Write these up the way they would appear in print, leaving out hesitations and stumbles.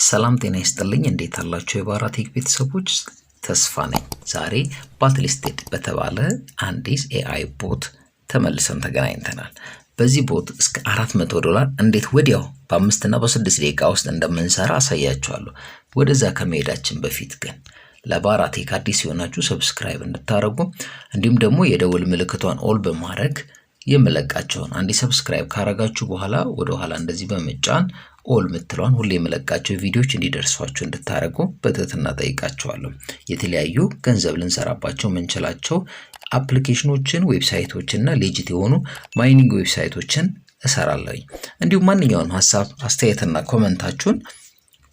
ሰላም ጤና ይስጥልኝ እንዴት አላችሁ የባራቴክ ቤተሰቦች ተስፋ ነኝ ዛሬ ባትልስቴድ በተባለ አንዲስ AI ቦት ተመልሰን ተገናኝተናል በዚህ ቦት እስከ $400 እንዴት ወዲያው በ5 እና በ6 ደቂቃ ውስጥ እንደምንሰራ አሳያችኋለሁ ወደዛ ከመሄዳችን በፊት ግን ለባራቴክ አዲስ የሆናችሁ ሰብስክራይብ እንድታረጉ እንዲሁም ደግሞ የደውል ምልክቷን ኦል በማድረግ የምለቃቸውን አንዲ ሰብስክራይብ ካረጋችሁ በኋላ ወደ ኋላ እንደዚህ በመጫን ኦል ምትሏን ሁሌ የምለቃቸው ቪዲዮዎች እንዲደርሷችሁ እንድታረጉ በትህትና ጠይቃችኋለሁ የተለያዩ ገንዘብ ልንሰራባቸው ምንችላቸው አፕሊኬሽኖችን ዌብሳይቶችንና ሌጂት የሆኑ ማይኒንግ ዌብሳይቶችን እሰራለሁ እንዲሁም ማንኛውንም ሐሳብ አስተያየትና ኮሜንታችሁን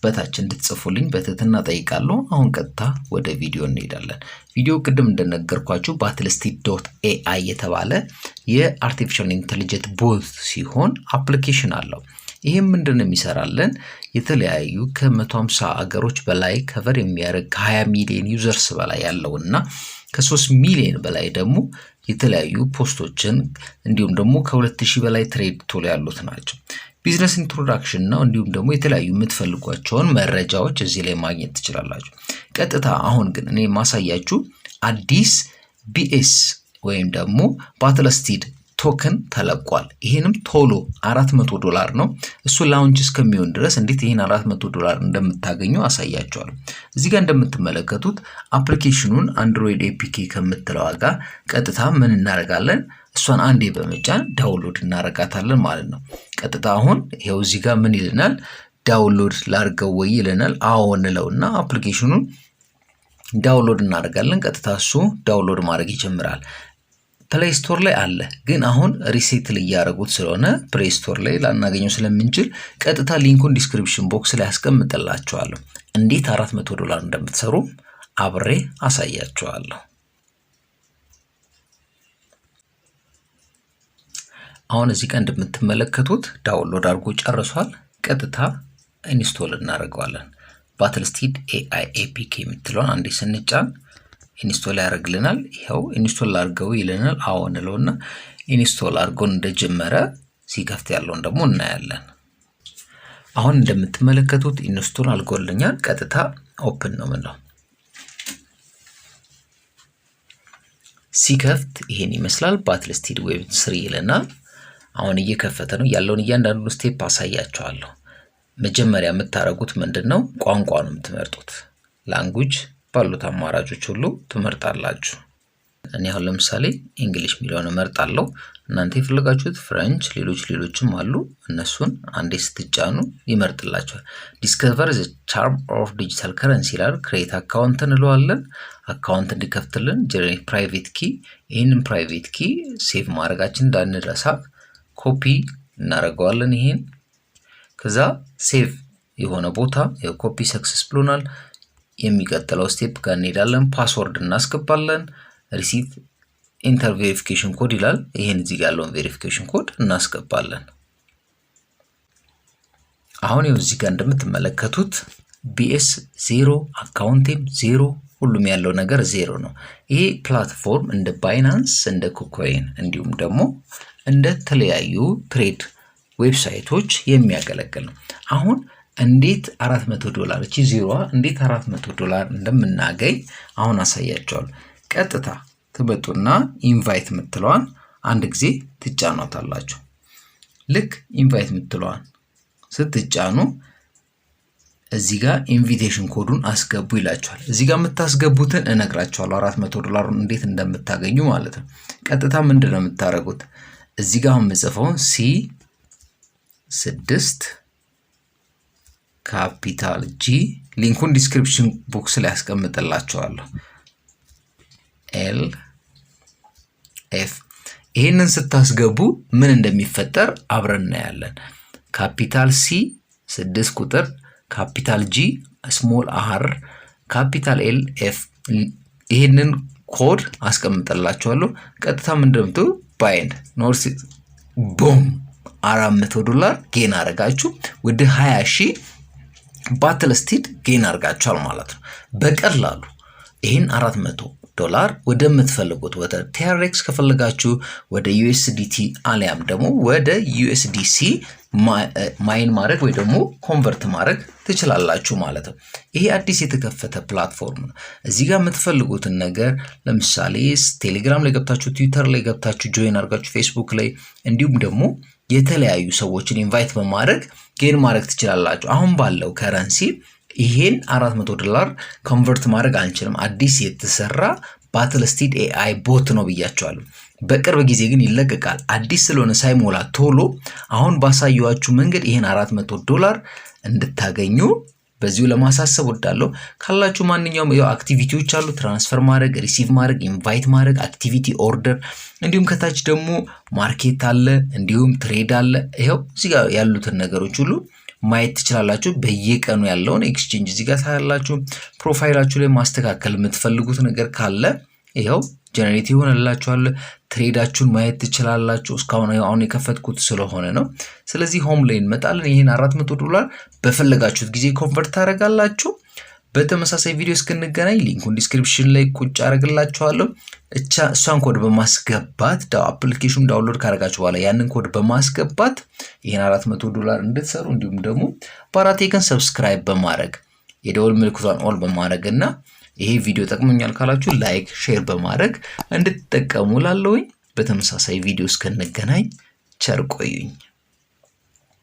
በታች እንድትጽፉልኝ በትህትና ጠይቃለሁ አሁን ቀጥታ ወደ ቪዲዮ እንሄዳለን ቪዲዮ ቅድም እንደነገርኳችሁ Battlesteed.AI የተባለ የአርቲፊሻል ኢንተለጀንስ ቦት ሲሆን አፕሊኬሽን አለው ይሄም ምንድነው የሚሰራልን የተለያዩ ከ150 አገሮች በላይ ከቨር የሚያደርግ 20 ሚሊዮን ዩዘርስ በላይ ያለውና ከ3 ሚሊዮን በላይ ደግሞ የተለያዩ ፖስቶችን እንዲሁም ደግሞ ከ2000 በላይ ትሬድ ቶል ያሉት ናቸው ቢዝነስ ኢንትሮዳክሽን ነው እንዲሁም ደግሞ የተለያዩ የምትፈልጓቸውን መረጃዎች እዚህ ላይ ማግኘት ትችላላችሁ ቀጥታ አሁን ግን እኔ ማሳያችሁ አዲስ BS ወይም ደግሞ Battlesteed ቶከን ተለቋል ይሄንም ቶሎ $400 ነው እሱ ላውንች እስከሚሆን ድረስ እንዴት ይሄን $400 እንደምታገኙ አሳያችኋለሁ እዚህ ጋር እንደምትመለከቱት አፕሊኬሽኑን አንድሮይድ APK ከምትለው ጋር ቀጥታ ምን እናደርጋለን እሷን አንዴ በመጫን ዳውንሎድ እናረጋታለን ማለት ነው ቀጥታ አሁን ይሄው እዚህ ጋር ምን ይለናል ዳውንሎድ ላርገው ወይ ይለናል አዎ እንለውና አፕሊኬሽኑን ዳውንሎድ እናረጋለን ቀጥታ እሱ ዳውንሎድ ማድረግ ይጀምራል ፕሌይ ስቶር ላይ አለ ግን አሁን ሪሴትል ያያረጉት ስለሆነ ፕሌይ ስቶር ላይ ላናገኘው ስለምንችል ቀጥታ ሊንኩን ዲስክሪፕሽን ቦክስ ላይ አስቀምጥላችኋለሁ እንዴት $400 እንደምትሰሩ አብሬ አሳያችኋለሁ አሁን እዚህ ጋር እንደምትመለከቱት ዳውንሎድ አድርጎ ጨርሷል ቀጥታ ኢንስቶል እናደርገዋለን Battlesteed.AI APK የምትለውን አንዴ ስንጫን ኢንስቶል ያደርግልናል ይሄው ኢንስቶል አድርገው ይለናል አዎ እንለውና ኢንስቶል አድርጎን እንደጀመረ ሲከፍት ያለውን ደግሞ እናያለን አሁን እንደምትመለከቱት ኢንስቶል አድርጎልኛል ቀጥታ ኦፕን ነው ምንለው ሲከፍት ይሄን ይመስላል Battlesteed ዌብ 3 ይለናል አሁን እየከፈተ ነው ያለውን እያንዳንዱ ስቴፕ አሳያችኋለሁ መጀመሪያ የምታረጉት ምንድነው ቋንቋ ነው የምትመርጡት ላንጉዌጅ ባሉት አማራጮች ሁሉ ትመርጣላችሁ እኔ አሁን ለምሳሌ እንግሊሽ ሚሊዮን እመርጣለሁ እናንተ ይፈልጋችሁት ፍሬንች ሌሎችም አሉ እነሱን አንዴ ስትጫኑ ይመርጥላችኋል ዲስከቨር ዘ ቻርም ኦፍ ዲጂታል ከረንሲ ይላል ክሬት አካውንት እንለዋለን አካውንት እንዲከፍትልን ጀነሬት ፕራይቬት ኪ ይሄንን ፕራይቬት ኪ ሴቭ ማድረጋችን እንዳንረሳ ኮፒ እናደርገዋለን ይሄን ከዛ ሴቭ የሆነ ቦታ የኮፒ ሰክሰስ ብሎናል የሚቀጥለው ስቴፕ ጋር እንሄዳለን ፓስወርድ እናስገባለን ሪሲቭ ኢንተር ቬሪፊኬሽን ኮድ ይላል ይሄን እዚህ ጋር ያለውን ቬሪፊኬሽን ኮድ እናስገባለን አሁን እዚህ ጋር እንደምትመለከቱት BS 0 አካውንቴም 0 ሁሉም ያለው ነገር 0 ነው ይሄ ፕላትፎርም እንደ ባይናንስ እንደ kucoin እንዲሁም ደግሞ እንደ ተለያዩ ትሬድ ዌብሳይቶች የሚያገለግል ነው አሁን እንዴት $400 እቺ ዜሮዋ እንዴት $400 እንደምናገኝ አሁን አሳያችኋለሁ ቀጥታ ትበጡና ኢንቫይት ምትለዋን አንድ ጊዜ ትጫኗታላችሁ ልክ ኢንቫይት ምትለዋን ስትጫኑ እዚህ ጋር ኢንቪቴሽን ኮዱን አስገቡ ይላችኋል እዚህ ጋር የምታስገቡትን እነግራችኋለሁ $400 እንዴት እንደምታገኙ ማለት ነው ቀጥታ ምንድነው የምታረጉት እዚህ ጋር የምጽፈውን C6 ካፒታል G ሊንኩን ዲስክሪፕሽን ቦክስ ላይ አስቀምጥላችኋለሁ LF ይሄንን ስታስገቡ ምን እንደሚፈጠር አብረን እናያለን ካፒታል C 6 ቁጥር ካፒታል G ስሞል R ካፒታል LF ይሄንን ኮድ አስቀምጥላችኋለሁ ቀጥታ ምንድነው ባይንድ ኖርስ ቦም $400 ጌን አረጋችሁ ወደ 20000 Battlesteed ጌን አርጋችኋል ማለት ነው በቀላሉ ይሄን 400 ዶላር ወደምትፈልጉት ወደ TRX ከፈለጋችሁ ወደ USDT አሊያም ደግሞ ወደ USDC ማይን ማድረግ ወይ ደግሞ ኮንቨርት ማድረግ ትችላላችሁ ማለት ነው። ይሄ አዲስ የተከፈተ ፕላትፎርም ነው። እዚህ ጋር የምትፈልጉትን ነገር ለምሳሌ ቴሌግራም ላይ ገብታችሁ ትዊተር ላይ ገብታችሁ ጆይን አድርጋችሁ ፌስቡክ ላይ እንዲሁም ደግሞ የተለያዩ ሰዎችን ኢንቫይት በማድረግ ጌን ማድረግ ትችላላችሁ። አሁን ባለው ከረንሲ ይሄን $400 ኮንቨርት ማድረግ አንችልም። አዲስ የተሰራ Battlesteed.AI ቦት ነው ብያቸዋለሁ። በቅርብ ጊዜ ግን ይለቀቃል። አዲስ ስለሆነ ሳይሞላ ቶሎ አሁን ባሳየዋችሁ መንገድ ይሄን $400 እንድታገኙ በዚሁ ለማሳሰብ ወዳለሁ። ካላችሁ ማንኛውም አክቲቪቲዎች አሉ፣ ትራንስፈር ማድረግ፣ ሪሲቭ ማድረግ፣ ኢንቫይት ማድረግ፣ አክቲቪቲ ኦርደር፣ እንዲሁም ከታች ደግሞ ማርኬት አለ፣ እንዲሁም ትሬድ አለ። ይሄው እዚህ ጋር ያሉትን ነገሮች ሁሉ ማየት ትችላላችሁ። በየቀኑ ያለውን ኤክስቼንጅ እዚህ ጋር ታያላችሁ። ፕሮፋይላችሁ ላይ ማስተካከል የምትፈልጉት ነገር ካለ ይሄው ጀነሬት ይሆንላችኋል። ትሬዳችሁን ማየት ትችላላችሁ። እስካሁን አሁን የከፈትኩት ስለሆነ ነው። ስለዚህ ሆም ላይ እንመጣለን። ይሄን $400 በፈለጋችሁት ጊዜ ኮንቨርት ታደርጋላችሁ። በተመሳሳይ ቪዲዮ እስክንገናኝ ሊንኩን ዲስክሪፕሽን ላይ ቁጭ አደርግላችኋለሁ። እሷን ኮድ በማስገባት አፕሊኬሽን ዳውንሎድ ካደረጋችሁ በኋላ ያንን ኮድ በማስገባት ይሄን $400 እንድትሰሩ እንዲሁም ደግሞ በአራቴከን ሰብስክራይብ በማድረግ የደውል ምልክቷን ኦል በማድረግና ይሄ ቪዲዮ ጠቅሞኛል ካላችሁ ላይክ ሼር በማድረግ እንድትጠቀሙ ላለሁኝ። በተመሳሳይ ቪዲዮ እስክንገናኝ ቸር ቆዩኝ።